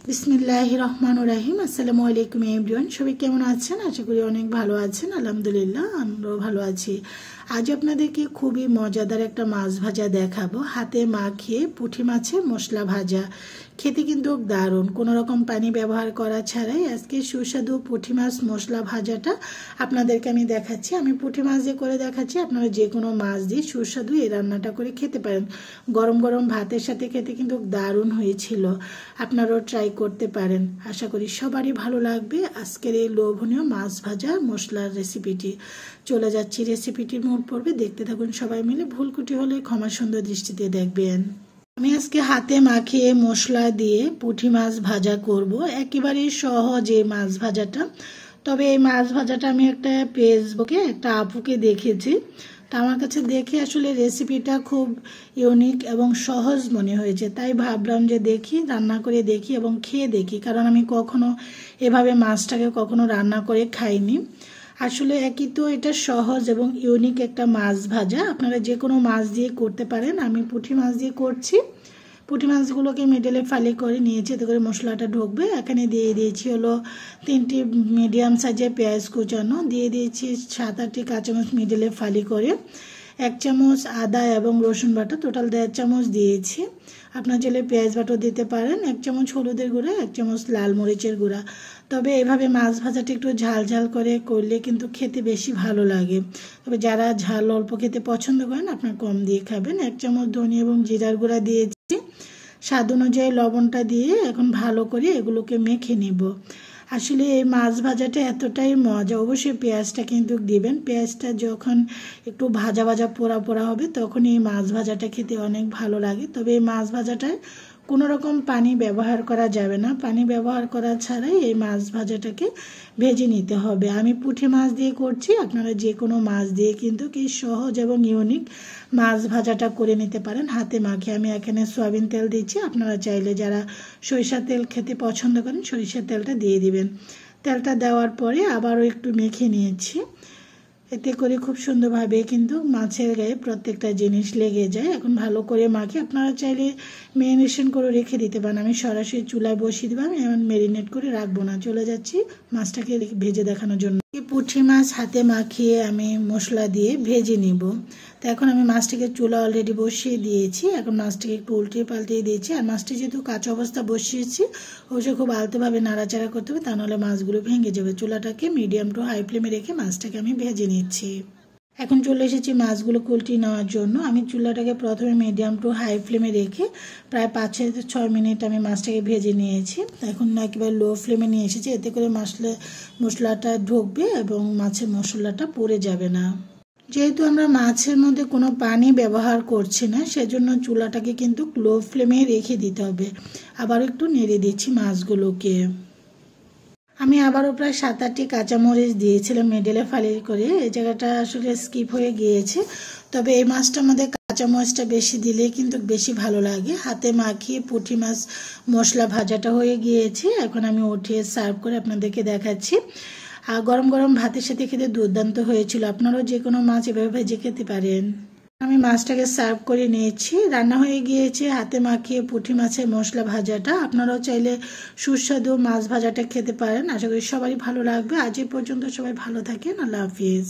বিসমিল্লাহির রহমানির রহিম। আসসালামু আলাইকুম এভরিওয়ান। সবাই কেমন আছেন? আশা করি অনেক ভালো আছেন। আলহামদুলিল্লাহ আমরাও ভালো আছি। আজ আপনাদেরকে খুবই মজাদার একটা মাছ ভাজা দেখাবো। হাতে মাখিয়ে পুঁটি মাছের মশলা ভাজা, খেতে কিন্তু দারুণ, কোনো রকম পানি ব্যবহার করা ছাড়াই আজকে সুস্বাদু পুঁটি মাছ মশলা ভাজাটা আপনাদেরকে আমি দেখাচ্ছি। আমি পুঁটি মাছ দিয়ে করে দেখাচ্ছি, আপনারা যে কোনো মাছ দিয়ে সুস্বাদু এই রান্নাটা করে খেতে পারেন। গরম গরম ভাতের সাথে খেতে কিন্তু দারুণ হয়েছিল, আপনারাও ট্রাই করতে পারেন। আশা করি সবারই ভালো লাগবে আজকের এই লোভনীয় মাছ ভাজা মশলার রেসিপিটি। চলে যাচ্ছি রেসিপিটির মূল পর্বে, দেখতে থাকুন সবাই মিলে। ভুল ত্রুটি হলে ক্ষমা সুন্দর দৃষ্টিতে দেখবেন। আমি আজকে হাতে মাখিয়ে মশলা দিয়ে পুঁটি মাছ ভাজা করব, একেবারেই সহজ এই মাছ ভাজাটা। তবে এই মাছ ভাজাটা আমি একটা ফেসবুকে একটা আপুকে দেখেছি, তা আমার কাছে দেখে আসলে রেসিপিটা খুব ইউনিক এবং সহজ মনে হয়েছে, তাই ভাবলাম যে দেখি, রান্না করে দেখি এবং খেয়ে দেখি, কারণ আমি কখনো এভাবে মাছটাকে কখনো রান্না করে খাইনি। আসলে একই তো, এটা সহজ এবং ইউনিক একটা মাছ ভাজা, আপনারা যে কোনো মাছ দিয়ে করতে পারেন। আমি পুঁটি মাছ দিয়ে করছি। পুঁটি মাছগুলোকে মিডলে ফালি করে নিয়েছি, এতে করে মশলাটা ঢুকবে। এখানে দিয়ে দিয়েছি হলো 3টি মিডিয়াম সাইজের পেঁয়াজ কুচানো, দিয়ে দিয়েছি 7-8টি কাঁচামরিচ মিডলে ফালি করে, 1 চামচ আদা এবং রসুন বাটা, টোটাল 1.5 চামচ দিয়েছি। আপনার চাইলে পেঁয়াজ বাটাও দিতে পারেন। 1 চামচ হলুদের গুঁড়া, 1 চামচ লাল মরিচের গুঁড়া। তবে এভাবে মাছ ভাজাটা একটু ঝাল ঝাল করে করলে কিন্তু খেতে বেশি ভালো লাগে। তবে যারা ঝাল অল্প খেতে পছন্দ করেন আপনার কম দিয়ে খাবেন। 1 চামচ ধনিয়া এবং জিরার গুঁড়া দিয়েছি, স্বাদ অনুযায়ী লবণটা দিয়ে এখন ভালো করে এগুলোকে মেখে নিব। আসলে এই মাছ ভাজাটা এতটাই মজা, অবশ্যই পেঁয়াজটা কিন্তু দিবেন। পেঁয়াজটা যখন একটু ভাজা ভাজা পোড়া পোড়া হবে তখন এই মাছ ভাজাটা খেতে অনেক ভালো লাগে। তবে এই মাছ ভাজাটায় কোনো রকম পানি ব্যবহার করা যাবে না, পানি ব্যবহার করা ছাড়াই এই মাছ ভাজাটাকে ভেজে নিতে হবে। আমি পুঁটি মাছ দিয়ে করছি, আপনারা যে কোনো মাছ দিয়ে কিন্তু কি সহজ এবং ইউনিক মাছ ভাজাটা করে নিতে পারেন হাতে মাখিয়ে। আমি এখানে সয়াবিন তেল দিচ্ছি, আপনারা চাইলে যারা সরিষার তেল খেতে পছন্দ করেন সরিষার তেলটা দিয়ে দিবেন। তেলটা দেওয়ার পরে আবারও একটু মেখে নিয়েছি, এতে করে খুব সুন্দরভাবে কিন্তু মাছের গায়ে প্রত্যেকটা জিনিস লেগে যায়। এখন ভালো করে মাখি, আপনারা চাইলে ম্যারিনেশন করে রেখে দিতে পারেন। আমি সরাসরি চুলায় বসিয়ে দেবো, আমি এমন ম্যারিনেট করে রাখবো না। চলে যাচ্ছি মাছটাকে ভেজে দেখানোর জন্য। পুঁটি মাছ হাতে মাখিয়ে আমি মশলা দিয়ে ভেজে নিব। তো এখন আমি মাছটাকে চুলা অলরেডি বসিয়ে দিয়েছি, এখন মাছটাকে একটু উল্টে পাল্টিয়ে দিয়েছি। আর মাছটা যেহেতু কাঁচা অবস্থা বসিয়েছি, অবশ্যই খুব আলতোভাবে নাড়াচাড়া করতে হবে, তা নাহলে মাছগুলো ভেঙে যাবে। চুলাটাকে মিডিয়াম টু হাই ফ্লেমে রেখে মাছটাকে আমি ভেজে নিচ্ছি। এখন চলে এসেছি মাছগুলো উল্টিয়ে নেওয়ার জন্য। আমি চুলাটাকে প্রথমে মিডিয়াম টু হাই ফ্লেমে রেখে প্রায় 5-6 মিনিট আমি মাছটাকে ভেজে নিয়েছি। এখন একেবারে লো ফ্লেমে নিয়ে এসেছি, এতে করে মশলাটা ঢুকবে এবং মাছের মশলাটা পুড়ে যাবে না। যেহেতু আমরা মাছের মধ্যে কোনো পানি ব্যবহার করছি না, সেজন্য চুলাটাকে কিন্তু লো ফ্লেমে রেখে দিতে হবে। আবার একটু নেড়ে দিচ্ছি মাছগুলোকে। আমি আবারও প্রায় 7-8টি কাঁচামরিচ দিয়েছিলাম মিডলে ফালি করে, এই জায়গাটা আসলে স্কিপ হয়ে গিয়েছে। তবে এই মাছটার মধ্যে কাঁচামরিচটা বেশি দিলে কিন্তু বেশি ভালো লাগে। হাতে মাখিয়ে পুঁটি মাছ মশলা ভাজাটা হয়ে গিয়েছে, এখন আমি উঠিয়ে সার্ভ করে আপনাদেরকে দেখাচ্ছি। আর গরম গরম ভাতের সাথে খেতে দুর্দান্ত হয়েছিল। আপনারাও যে কোনো মাছ এভাবে ভেজে খেতে পারেন। আমি মাছটাকে সার্ভ করে নিয়েছি, রান্না হয়ে গিয়েছে হাতে মাখিয়ে পুঁটি মাছের মশলা ভাজাটা। আপনারাও চাইলে সুস্বাদু মাছ ভাজাটা খেতে পারেন। আশা করি সবারই ভালো লাগবে। আজ এই পর্যন্ত, সবাই ভালো থাকেন। আল্লাহ হাফিজ।